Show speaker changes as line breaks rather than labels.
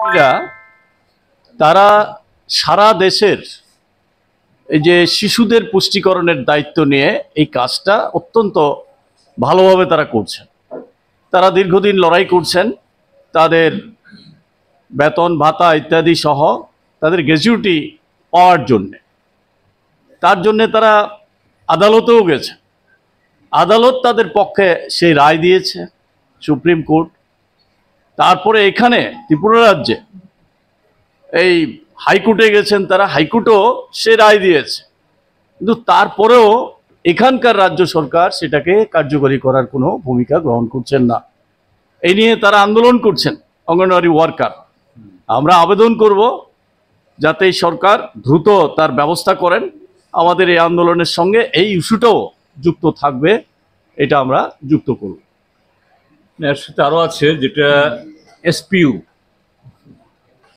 এরা তারা সারা দেশের এই যে শিশুদের পুষ্টিকরণের দায়িত্ব নিয়ে এই কাজটা অত্যন্ত ভালোভাবে তারা করছেন। তারা দীর্ঘদিন লড়াই করছেন তাদের বেতন ভাতা ইত্যাদি সহ তাদের গ্র্যাচুইটি পাওয়ার জন্যে। তার জন্যে তারা আদালতেও গেছে, আদালত তাদের পক্ষে সেই রায় দিয়েছে, সুপ্রিম কোর্ট। তারপরে এখানে ত্রিপুরা রাজ্যে এই হাইকোর্টে গেছেন তারা, হাইকোর্টও সে রায় দিয়েছে। কিন্তু তারপরেও এখানকার রাজ্য সরকার সেটাকে কার্যকরী করার কোনো ভূমিকা গ্রহণ করছেন না। এই নিয়ে তারা আন্দোলন করছেন অঙ্গনওয়াড়ি ওয়ার্কার। আমরা আবেদন করব যাতে এই সরকার দ্রুত তার ব্যবস্থা করেন। আমাদের এই আন্দোলনের সঙ্গে এই ইস্যুটাও যুক্ত থাকবে, এটা আমরা যুক্ত করব।
এর সাথে আরো আছে যেটা এসপিইউ